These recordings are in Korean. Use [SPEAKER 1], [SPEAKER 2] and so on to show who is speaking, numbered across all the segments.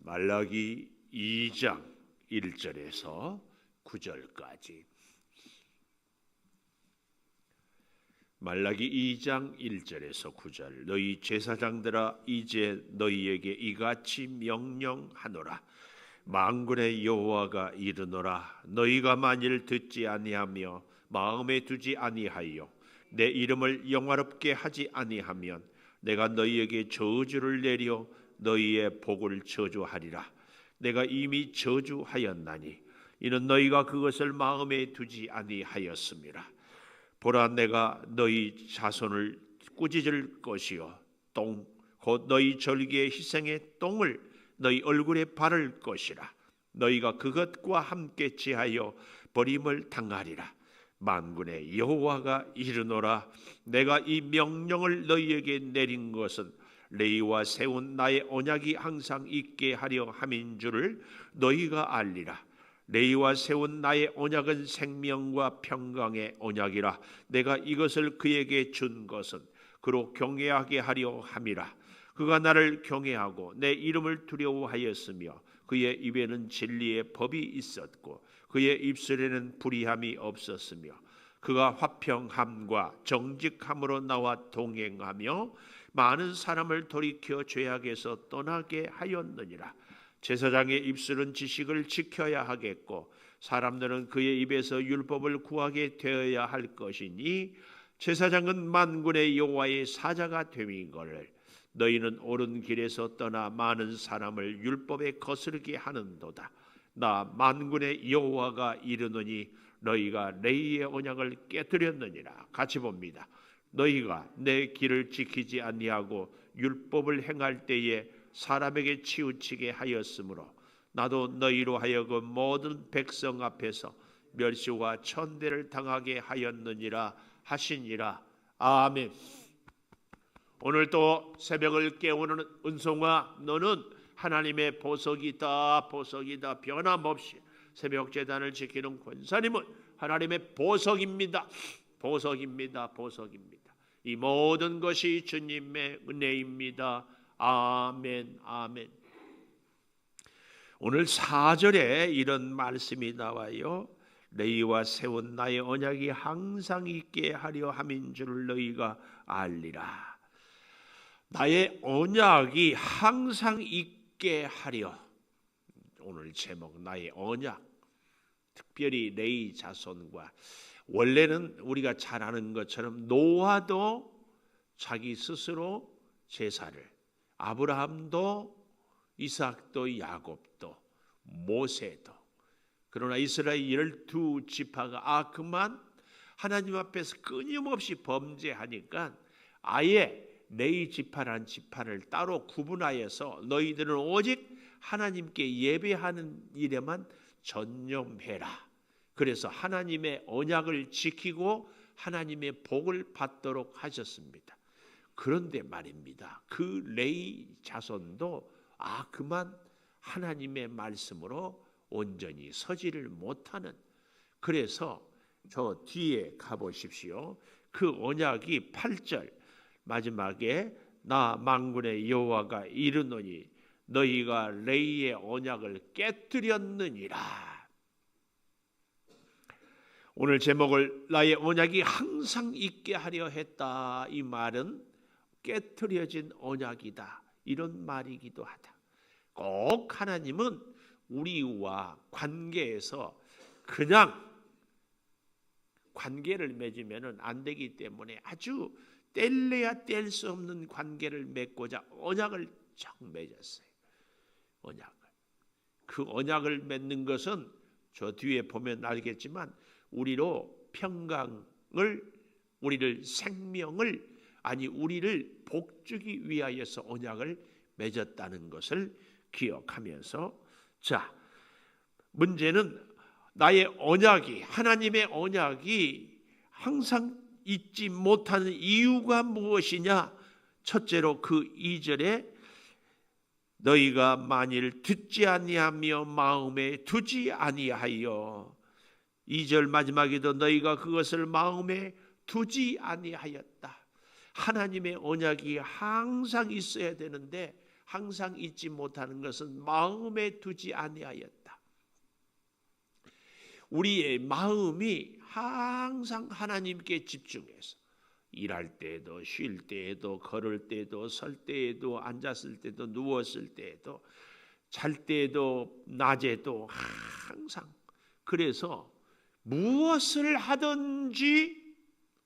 [SPEAKER 1] 말라기 2장 1절에서 9절까지. 말라기 2장 1절에서 9절. 너희 제사장들아, 이제 너희에게 이같이 명령하노라. 만군의 여호와가 이르노라. 너희가 만일 듣지 아니하며 마음에 두지 아니하여 내 이름을 영화롭게 하지 아니하면 내가 너희에게 저주를 내려 너희의 복을 저주하리라. 내가 이미 저주하였나니 이는 너희가 그것을 마음에 두지 아니하였음이라. 보라, 내가 너희 자손을 꾸짖을 것이요 똥 곧 너희 절기의 희생의 똥을 너희 얼굴에 바를 것이라. 너희가 그것과 함께 취하여 버림을 당하리라. 만군의 여호와가 이르노라. 내가 이 명령을 너희에게 내린 것은 레위와 세운 나의 언약이 항상 있게 하려 함인 줄을 너희가 알리라. 레위와 세운 나의 언약은 생명과 평강의 언약이라. 내가 이것을 그에게 준 것은 그로 경외하게 하려 함이라. 그가 나를 경외하고 내 이름을 두려워하였으며 그의 입에는 진리의 법이 있었고 그의 입술에는 불의함이 없었으며 그가 화평함과 정직함으로 나와 동행하며 많은 사람을 돌이켜 죄악에서 떠나게 하였느니라. 제사장의 입술은 지식을 지켜야 하겠고 사람들은 그의 입에서 율법을 구하게 되어야 할 것이니 제사장은 만군의 여호와의 사자가 됨이거늘. 너희는 옳은 길에서 떠나 많은 사람을 율법에 거스르게 하는도다. 나 만군의 여호와가 이르노니 너희가 레위의 언약을 깨뜨렸느니라. 같이 봅니다. 너희가 내 길을 지키지 아니하고 율법을 행할 때에 사람에게 치우치게 하였으므로 나도 너희로 하여금 모든 백성 앞에서 멸시와 천대를 당하게 하였느니라 하시니라. 아멘. 오늘 또 새벽을 깨우는 은송아, 너는 하나님의 보석이다. 보석이다. 변함없이 새벽 제단을 지키는 권사님은 하나님의 보석입니다. 보석입니다. 보석입니다. 이 모든 것이 주님의 은혜입니다. 아멘. 아멘. 오늘 4절에 이런 말씀이 나와요. 레위와 세운 나의 언약이 항상 있게 하려 함인 줄을 너희가 알리라. 나의 언약이 항상 있게 하려. 오늘 제목 나의 언약. 특별히 레위 자손과, 원래는 우리가 잘 아는 것처럼 노아도 자기 스스로 제사를, 아브라함도, 이삭도, 야곱도, 모세도, 그러나 이스라엘 12지파가 그만 하나님 앞에서 끊임없이 범죄하니까 아예 레위 지파란 지파를 따로 구분하여서 너희들은 오직 하나님께 예배하는 일에만 전념해라. 그래서 하나님의 언약을 지키고 하나님의 복을 받도록 하셨습니다. 그런데 말입니다. 그 레위 자손도 그만 하나님의 말씀으로 온전히 서지를 못하는, 그래서 저 뒤에 가보십시오. 그 언약이 8절 마지막에 나 만군의 여호와가 이르노니 너희가 레위의 언약을 깨뜨렸느니라. 오늘 제목을 나의 언약이 항상 있게 하려 했다. 이 말은 깨뜨려진 언약이다, 이런 말이기도 하다. 꼭 하나님은 우리와 관계에서 그냥 관계를 맺으면 안 되기 때문에 아주 뗄래야 뗄 수 없는 관계를 맺고자 언약을 쫙 맺었어요. 언약을. 그 언약을 맺는 것은 저 뒤에 보면 알겠지만 우리로 평강을, 우리를 생명을, 우리를 복주기 위하여서 언약을 맺었다는 것을 기억하면서, 자, 문제는 나의 언약이, 하나님의 언약이 항상 잊지 못하는 이유가 무엇이냐? 첫째로 그 2절에 너희가 만일 듣지 아니하며 마음에 두지 아니하여, 2절 마지막에도 너희가 그것을 마음에 두지 아니하였다. 하나님의 언약이 항상 있어야 되는데 항상 잊지 못하는 것은 마음에 두지 아니하였다. 우리의 마음이 항상 하나님께 집중해서 일할 때에도 쉴 때에도 걸을 때에도 설 때에도 앉았을 때도 누웠을 때에도 잘 때에도 낮에도 항상, 그래서 무엇을 하든지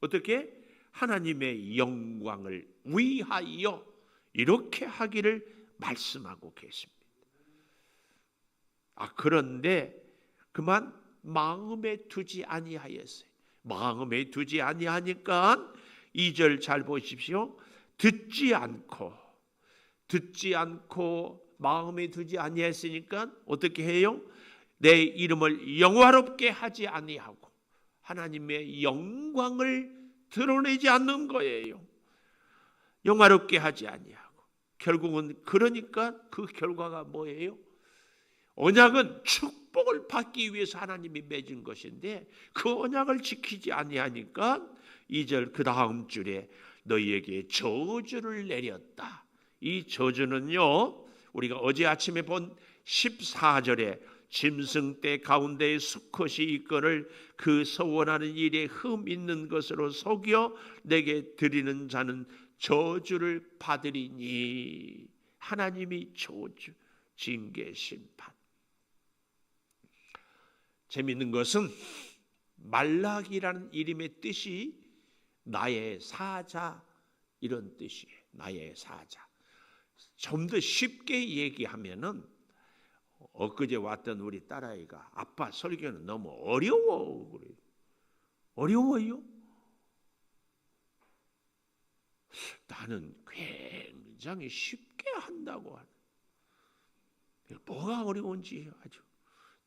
[SPEAKER 1] 어떻게 하나님의 영광을 위하여 이렇게 하기를 말씀하고 계십니다. 그런데 그만 마음에 두지 아니하였어요. 마음에 두지 아니하니까 2절 잘 보십시오. 듣지 않고 마음에 두지 아니했으니까 어떻게 해요? 내 이름을 영화롭게 하지 아니하고 하나님의 영광을 드러내지 않는 거예요. 영화롭게 하지 아니하고. 결국은 그러니까 그 결과가 뭐예요? 언약은 축복을 받기 위해서 하나님이 맺은 것인데 그 언약을 지키지 아니하니까 2절 그 다음 줄에 너희에게 저주를 내렸다. 이 저주는요, 우리가 어제 아침에 본 14절에 짐승떼 가운데에 수컷이 있거늘 그 서원하는 일에 흠 있는 것으로 속여 내게 드리는 자는 저주를 받으리니. 하나님이 저주, 징계, 심판. 재미있는 것은 말락이라는 이름의 뜻이 나의 사자 이런 뜻이에요. 나의 사자. 좀 더 쉽게 얘기하면은 엊그제 왔던 우리 딸아이가 아빠 설교는 너무 어려워 그래요. 어려워요? 나는 굉장히 쉽게 한다고 하는. 뭐가 어려운지 아주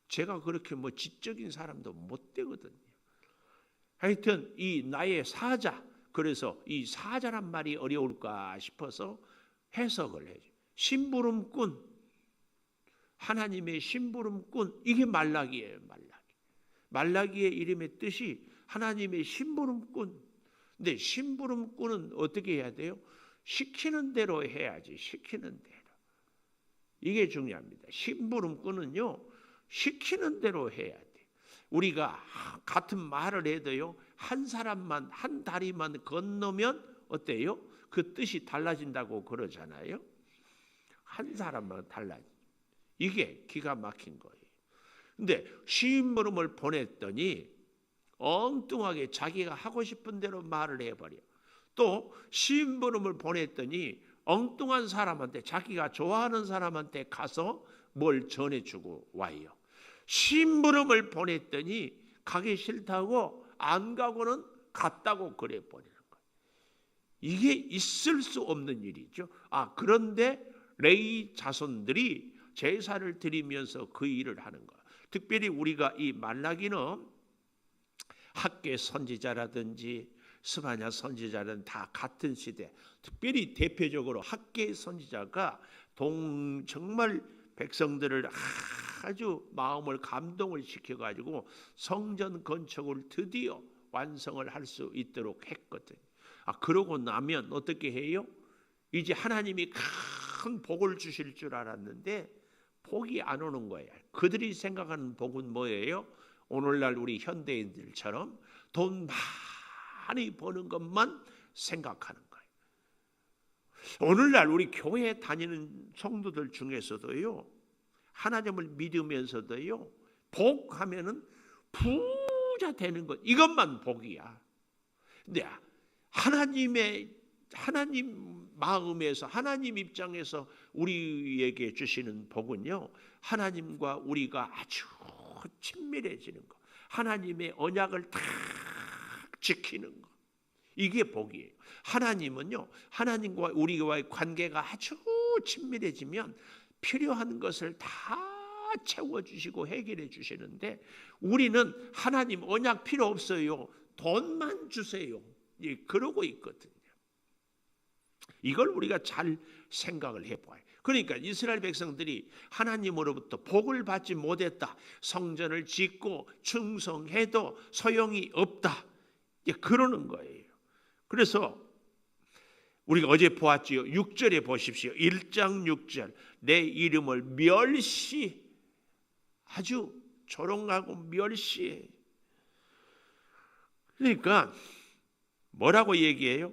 [SPEAKER 1] 제가 그렇게 뭐 지적인 사람도 못 되거든요. 하여튼 이 나의 사자, 그래서 이 사자란 말이 어려울까 싶어서 해석을 해요. 심부름꾼, 하나님의 심부름꾼, 이게 말라기예요. 말라기의 이름의 뜻이 하나님의 심부름꾼. 근데 심부름꾼은 어떻게 해야 돼요? 시키는 대로 해야지. 시키는 대로. 이게 중요합니다. 심부름꾼은요, 시키는 대로 해야 돼. 우리가 같은 말을 해도요, 한 사람만, 한 다리만 건너면 어때요? 그 뜻이 달라진다고 그러잖아요. 한 사람만 달라져. 이게 기가 막힌 거예요. 근데 심부름을 보냈더니 엉뚱하게 자기가 하고 싶은 대로 말을 해버려. 또 심부름을 보냈더니 엉뚱한 사람한테, 자기가 좋아하는 사람한테 가서 뭘 전해주고 와요. 심부름을 보냈더니 가기 싫다고 안 가고는 갔다고 그래 버리는 거예요. 이게 있을 수 없는 일이죠. 그런데 레위 자손들이 제사를 드리면서 그 일을 하는 거예요. 특별히 우리가 이 말라기는 학계 선지자라든지 스바냐 선지자는 다 같은 시대, 특별히 대표적으로 학계 선지자가 정말 백성들을 아주 마음을 감동을 시켜가지고 성전 건축을 드디어 완성을 할 수 있도록 했거든요. 그러고 나면 어떻게 해요? 이제 하나님이 큰 복을 주실 줄 알았는데 복이 안 오는 거예요. 그들이 생각하는 복은 뭐예요? 오늘날 우리 현대인들처럼 돈 많이 버는 것만 생각하는 거예요. 오늘날 우리 교회 다니는 성도들 중에서도요, 하나님을 믿으면서도요, 복하면은 부자 되는 것, 이것만 복이야. 근데 하나님 마음에서, 하나님 입장에서 우리에게 주시는 복은요, 하나님과 우리가 아주 친밀해지는 것, 하나님의 언약을 다 지키는 것, 이게 복이에요. 하나님은요, 하나님과 우리와의 관계가 아주 친밀해지면 필요한 것을 다 채워주시고 해결해 주시는데, 우리는 하나님 언약 필요 없어요, 돈만 주세요, 그러고 있거든요. 이걸 우리가 잘 생각을 해봐요. 그러니까 이스라엘 백성들이 하나님으로부터 복을 받지 못했다, 성전을 짓고 충성해도 소용이 없다, 그러는 거예요. 그래서 우리가 어제 보았지요. 6절에 보십시오. 1장 6절. 내 이름을 멸시, 아주 조롱하고 멸시해. 그러니까 뭐라고 얘기해요?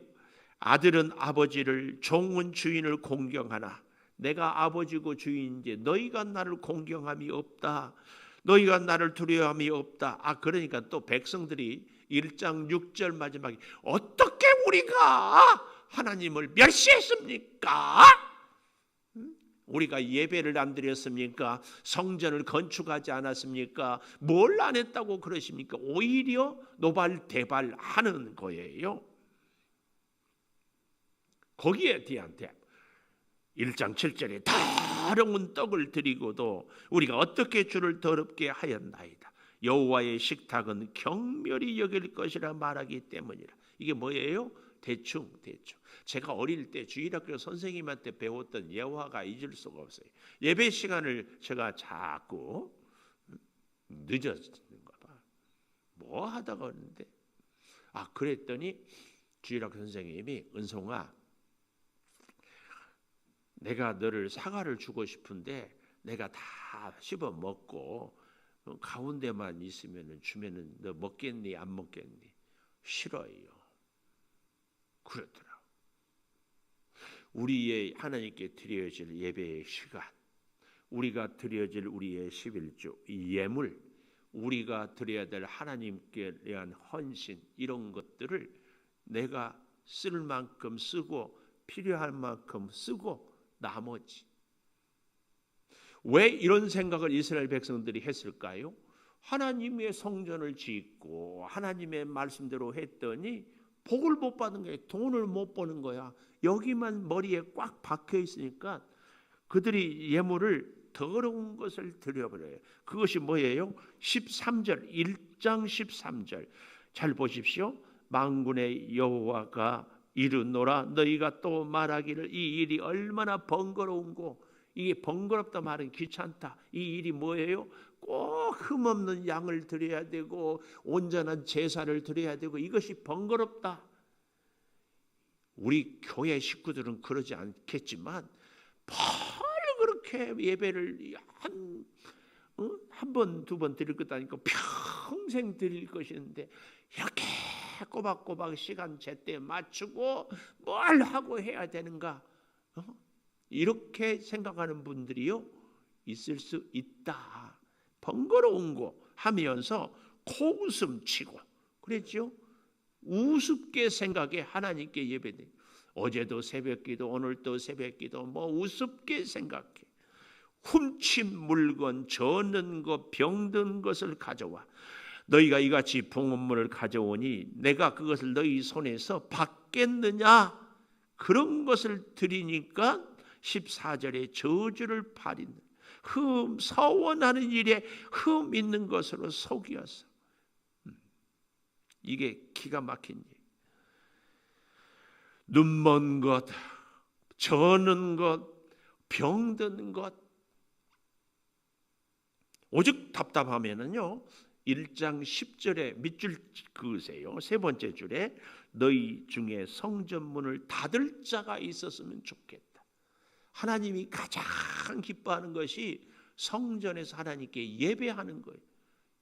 [SPEAKER 1] 아들은 아버지를, 종은 주인을 공경하나 내가 아버지고 주인인지 너희가 나를 공경함이 없다. 너희가 나를 두려워함이 없다. 그러니까 또 백성들이 1장 6절 마지막에 어떻게 우리가 하나님을 멸시했습니까? 우리가 예배를 안 드렸습니까? 성전을 건축하지 않았습니까? 뭘 안 했다고 그러십니까? 오히려 노발대발하는 거예요. 거기에 대한 대답. 1장 7절에 다른 떡을 드리고도 우리가 어떻게 주를 더럽게 하였나이다. 여호와의 식탁은 경멸히 여길 것이라 말하기 때문이라. 이게 뭐예요? 대충. 제가 어릴 때 주일학교 선생님한테 배웠던 예화가 잊을 수가 없어요. 예배 시간을 제가 자꾸 늦어지는가 봐. 뭐 하다가 그러는데 그랬더니 주일학교 선생님이 은송아, 내가 너를 사과를 주고 싶은데 내가 다 씹어 먹고 가운데만 주면은 너 먹겠니 안 먹겠니? 싫어요. 그렇더라. 우리의 하나님께 드려질 예배의 시간, 우리가 드려질 우리의 11조, 이 예물, 우리가 드려야 될 하나님께 대한 헌신, 이런 것들을 내가 쓸 만큼 쓰고 필요할 만큼 쓰고 나머지. 왜 이런 생각을 이스라엘 백성들이 했을까요? 하나님의 성전을 짓고 하나님의 말씀대로 했더니 복을 못 받은 거야. 돈을 못 버는 거야. 여기만 머리에 꽉 박혀 있으니까 그들이 예물을 더러운 것을 드려버려요. 그것이 뭐예요? 13절, 1장 13절 잘 보십시오. 만군의 여호와가 이르노라. 너희가 또 말하기를 이 일이 얼마나 번거로운고. 이게 번거롭다 말은 귀찮다. 이 일이 뭐예요? 꼭 흠없는 양을 드려야 되고 온전한 제사를 드려야 되고 이것이 번거롭다. 우리 교회 식구들은 그러지 않겠지만 바로 그렇게 예배를 한 번, 두 번 드릴 것 아니고 평생 드릴 것인데 이렇게 꼬박꼬박 시간 제때 맞추고 뭘 하고 해야 되는가? 이렇게 생각하는 분들이요 있을 수 있다. 번거로운 거 하면서 코웃음 치고 그랬죠. 우습게 생각해 하나님께 예배돼. 어제도 새벽기도 오늘도 새벽기도 우습게 생각해. 훔친 물건, 저는 것, 병든 것을 가져와. 너희가 이같이 봉헌물을 가져오니 내가 그것을 너희 손에서 받겠느냐? 그런 것을 드리니까 14절에 저주를 파린 서원하는 일에 흠 있는 것으로 속이었어. 이게 기가 막힌 일. 눈먼 것, 저는 것, 병든 것. 오직 답답하면은요 1장 10절에 밑줄 그으세요. 세 번째 줄에 너희 중에 성전문을 닫을 자가 있었으면 좋겠다. 하나님이 가장 기뻐하는 것이 성전에서 하나님께 예배하는 거예요.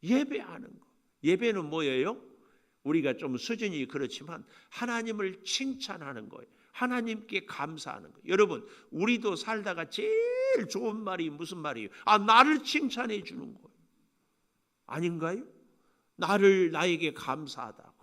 [SPEAKER 1] 예배하는 거. 예배는 뭐예요? 우리가 좀 수준이 그렇지만 하나님을 칭찬하는 거예요. 하나님께 감사하는 거예요. 여러분, 우리도 살다가 제일 좋은 말이 무슨 말이에요? 나를 칭찬해 주는 거예요. 아닌가요? 나에게 감사하다고.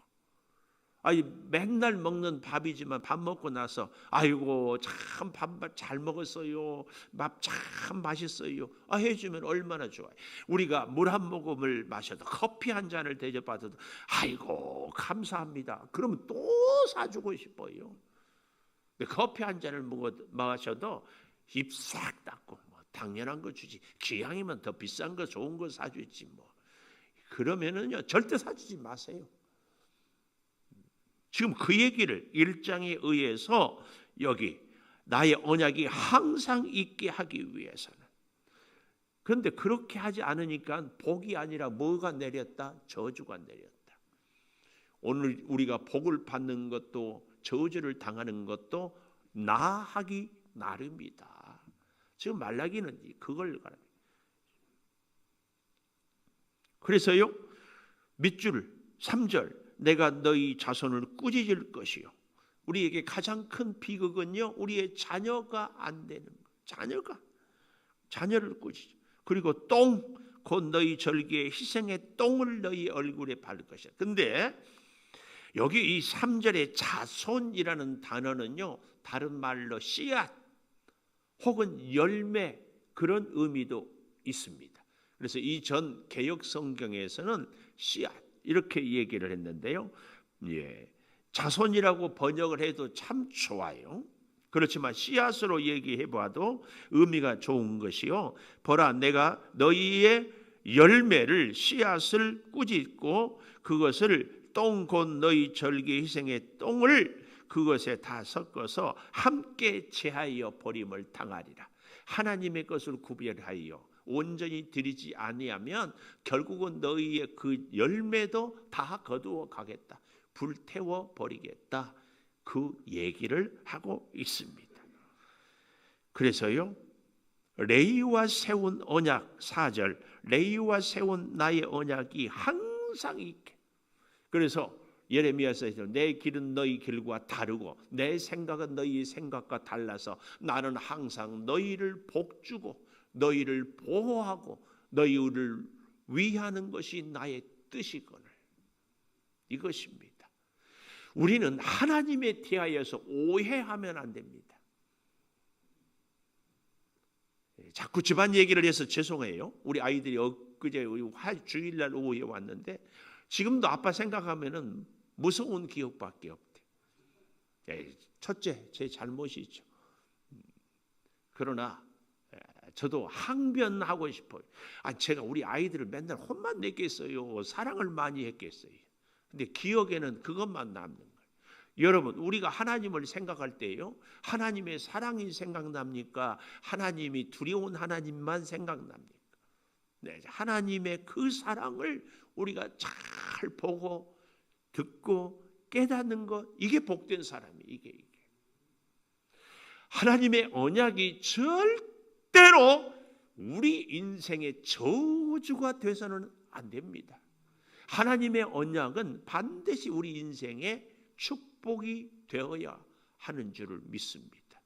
[SPEAKER 1] 맨날 먹는 밥이지만 밥 먹고 나서 아이고 참 밥 잘 먹었어요. 밥 참 맛있어요. 해주면 얼마나 좋아요. 우리가 물 한 모금을 마셔도 커피 한 잔을 대접받아도 아이고 감사합니다. 그러면 또 사주고 싶어요. 커피 한 잔을 마셔도 입 싹 닫고 당연한 거 주지. 기왕이면 더 비싼 거 좋은 거 사주지 그러면은요 절대 사주지 마세요. 지금 그 얘기를 1장에 의해서 여기 나의 언약이 항상 있게 하기 위해서는. 그런데 그렇게 하지 않으니까 복이 아니라 뭐가 내렸다? 저주가 내렸다. 오늘 우리가 복을 받는 것도 저주를 당하는 것도 나하기 나름이다. 지금 말라기는 그걸 가르쳐요. 그래서요, 밑줄 3절, 내가 너희 자손을 꾸짖을 것이요. 우리에게 가장 큰 비극은요, 우리의 자녀가 안 되는 거. 자녀를 꾸짖어. 그리고 똥, 곧 너희 절기에 희생의 똥을 너희 얼굴에 바를 것이야. 근데 여기 이 3절의 자손이라는 단어는요, 다른 말로 씨앗 혹은 열매, 그런 의미도 있습니다. 그래서 이 전 개역 성경에서는 씨앗 이렇게 얘기를 했는데요. 예, 자손이라고 번역을 해도 참 좋아요. 그렇지만 씨앗으로 얘기해 봐도 의미가 좋은 것이요. 보라, 내가 너희의 열매를, 씨앗을 꾸짖고 그것을 똥, 곧 너희 절기 희생의 똥을 그것에 다 섞어서 함께 제하여 버림을 당하리라. 하나님의 것을 구별하여 온전히 드리지 아니하면 결국은 너희의 그 열매도 다 거두어 가겠다. 불태워 버리겠다. 그 얘기를 하고 있습니다. 그래서요, 레위와 세운 언약 4절, 레위와 세운 나의 언약이 항상 있게. 그래서 예레미야서에서 내 길은 너희 길과 다르고 내 생각은 너희 생각과 달라서 나는 항상 너희를 복주고 너희를 보호하고 너희를 위하는 것이 나의 뜻이거늘. 이것입니다. 우리는 하나님에 대하여서 오해하면 안 됩니다. 자꾸 집안 얘기를 해서 죄송해요. 우리 아이들이 엊그제 주일날 오후에 왔는데 지금도 아빠 생각하면은 무서운 기억밖에 없대. 첫째, 제 잘못이죠. 그러나 저도 항변하고 싶어요. 제가 우리 아이들을 맨날 혼만 냈겠어요? 사랑을 많이 했겠어요? 근데 기억에는 그것만 남는 거예요. 여러분, 우리가 하나님을 생각할 때요, 하나님의 사랑이 생각납니까? 하나님이 두려운 하나님만 생각납니까? 네, 하나님의 그 사랑을 우리가 잘 보고 듣고 깨닫는 것, 이게 복된 사람이에요. 이게. 하나님의 언약이 절대로 우리 인생의 저주가 돼서는 안 됩니다. 하나님의 언약은 반드시 우리 인생의 축복이 되어야 하는 줄을 믿습니다.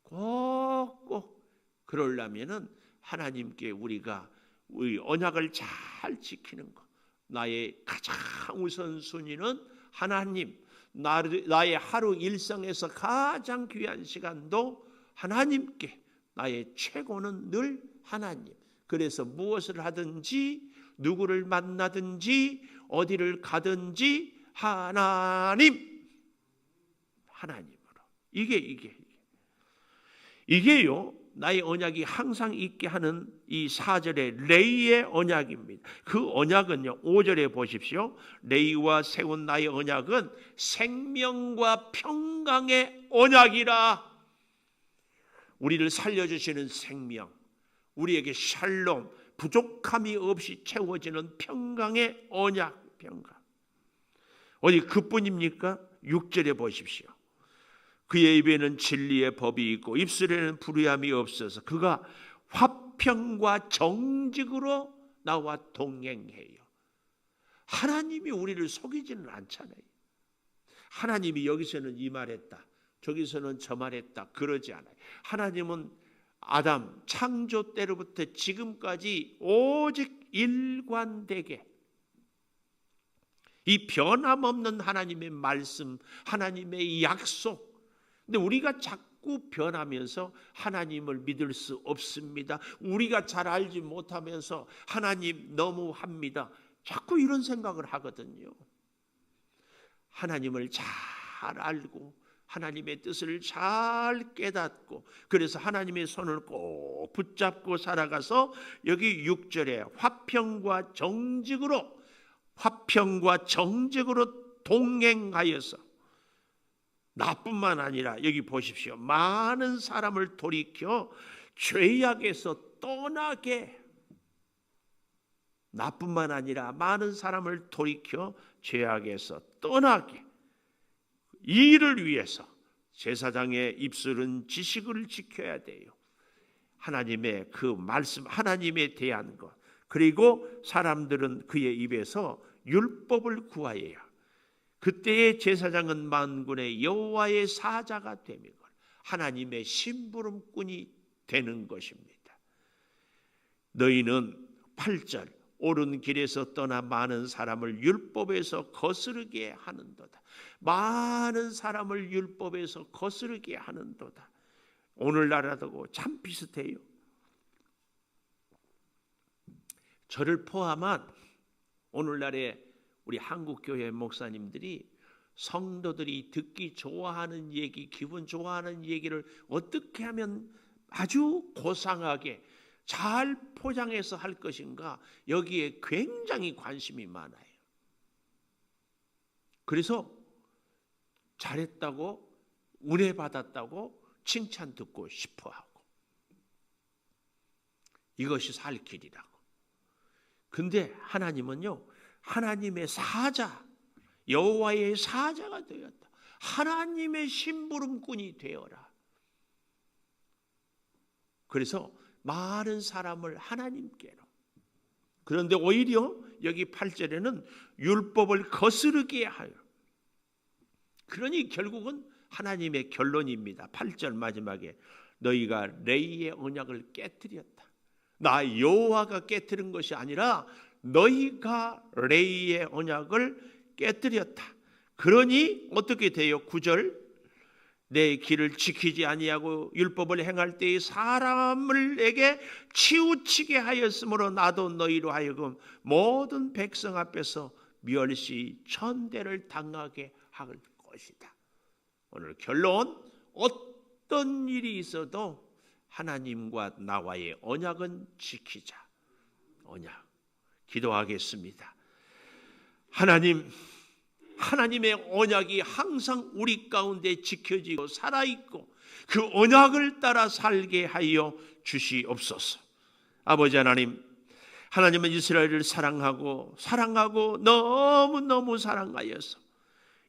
[SPEAKER 1] 꼭꼭 그러려면은 하나님께 우리가 우리 언약을 잘 지키는 것. 나의 가장 우선순위는 하나님. 나의 하루 일상에서 가장 귀한 시간도 하나님께. 나의 최고는 늘 하나님. 그래서 무엇을 하든지 누구를 만나든지 어디를 가든지 하나님으로. 이게요, 나의 언약이 항상 있게 하는 이 4절의 레위의 언약입니다. 그 언약은요, 5절에 보십시오. 레위와 세운 나의 언약은 생명과 평강의 언약이라. 우리를 살려주시는 생명, 우리에게 샬롬, 부족함이 없이 채워지는 평강의 언약, 평강. 어디 그뿐입니까? 6절에 보십시오. 그의 입에는 진리의 법이 있고 입술에는 불의함이 없어서 그가 화평과 정직으로 나와 동행해요. 하나님이 우리를 속이지는 않잖아요. 하나님이 여기서는 이 말했다, 저기서는 저 말했다, 그러지 않아요. 하나님은 아담 창조 때로부터 지금까지 오직 일관되게 이 변함없는 하나님의 말씀, 하나님의 약속. 근데 우리가 자꾸 변하면서 하나님을 믿을 수 없습니다. 우리가 잘 알지 못하면서 하나님 너무합니다. 자꾸 이런 생각을 하거든요. 하나님을 잘 알고 하나님의 뜻을 잘 깨닫고 그래서 하나님의 손을 꼭 붙잡고 살아가서 여기 6절에 화평과 정직으로 동행하여서 나뿐만 아니라 여기 보십시오. 많은 사람을 돌이켜 죄악에서 떠나게, 나뿐만 아니라 많은 사람을 돌이켜 죄악에서 떠나게. 이 일을 위해서 제사장의 입술은 지식을 지켜야 돼요. 하나님의 그 말씀, 하나님에 대한 것, 그리고 사람들은 그의 입에서 율법을 구하여야 그때의 제사장은 만군의 여호와의 사자가 되며 하나님의 심부름꾼이 되는 것입니다. 너희는 8절 옳은 길에서 떠나 많은 사람을 율법에서 거스르게 하는도다. 많은 사람을 율법에서 거스르게 하는도다. 오늘날하고 참 비슷해요. 저를 포함한 오늘날의 우리 한국교회 목사님들이 성도들이 듣기 좋아하는 얘기, 기분 좋아하는 얘기를 어떻게 하면 아주 고상하게 잘 포장해서 할 것인가, 여기에 굉장히 관심이 많아요. 그래서 잘했다고, 은혜 받았다고 칭찬 듣고 싶어하고, 이것이 살 길이라고. 근데 하나님은요, 하나님의 사자, 여호와의 사자가 되었다. 하나님의 심부름꾼이 되어라. 그래서 많은 사람을 하나님께로. 그런데 오히려 여기 8절에는 율법을 거스르게 하여. 그러니 결국은 하나님의 결론입니다. 8절 마지막에 너희가 레이의 언약을 깨뜨렸다. 나 여호와가 깨뜨린 것이 아니라 너희가 레이의 언약을 깨뜨렸다. 그러니 어떻게 돼요? 9절 내 길을 지키지 아니하고 율법을 행할 때에 사람을에게 치우치게 하였으므로 나도 너희로 하여금 모든 백성 앞에서 멸시 천대를 당하게 할 것이다. 오늘 결론, 어떤 일이 있어도 하나님과 나와의 언약은 지키자. 언약. 기도하겠습니다. 하나님의 언약이 항상 우리 가운데 지켜지고 살아있고 그 언약을 따라 살게 하여 주시옵소서. 아버지 하나님, 하나님은 이스라엘을 사랑하고 너무너무 사랑하여서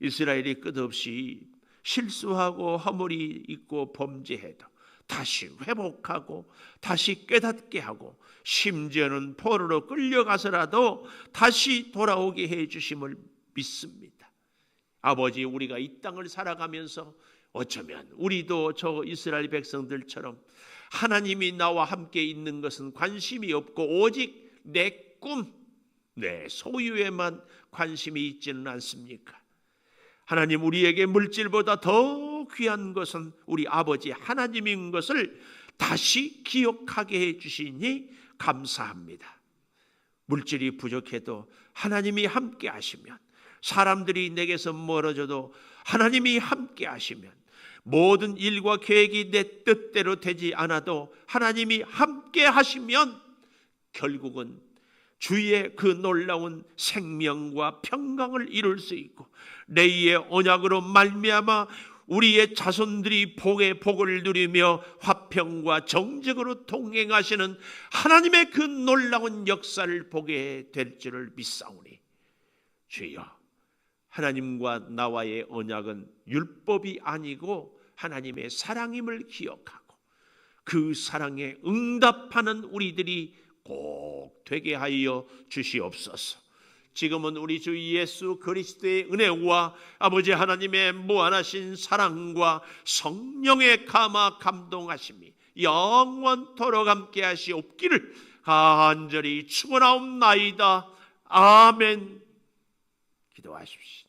[SPEAKER 1] 이스라엘이 끝없이 실수하고 허물이 있고 범죄해도 다시 회복하고 다시 깨닫게 하고 심지어는 포로로 끌려가서라도 다시 돌아오게 해 주심을 믿습니다. 아버지, 우리가 이 땅을 살아가면서 어쩌면 우리도 저 이스라엘 백성들처럼 하나님이 나와 함께 있는 것은 관심이 없고 오직 내 꿈, 내 소유에만 관심이 있지는 않습니까? 하나님, 우리에게 물질보다 더 귀한 것은 우리 아버지 하나님인 것을 다시 기억하게 해주시니 감사합니다. 물질이 부족해도 하나님이 함께 하시면, 사람들이 내게서 멀어져도 하나님이 함께 하시면, 모든 일과 계획이 내 뜻대로 되지 않아도 하나님이 함께 하시면 결국은 주의 그 놀라운 생명과 평강을 이룰 수 있고 레이의 언약으로 말미암아 우리의 자손들이 복의 복을 누리며 화평과 정직으로 동행하시는 하나님의 그 놀라운 역사를 보게 될 줄을 믿사오니 주여, 하나님과 나와의 언약은 율법이 아니고 하나님의 사랑임을 기억하고 그 사랑에 응답하는 우리들이 꼭 되게 하여 주시옵소서. 지금은 우리 주 예수 그리스도의 은혜와 아버지 하나님의 무한하신 사랑과 성령의 감화 감동하심이 영원토록 함께 하시옵기를 간절히 축원하옵나이다. 아멘. 기도하십시다.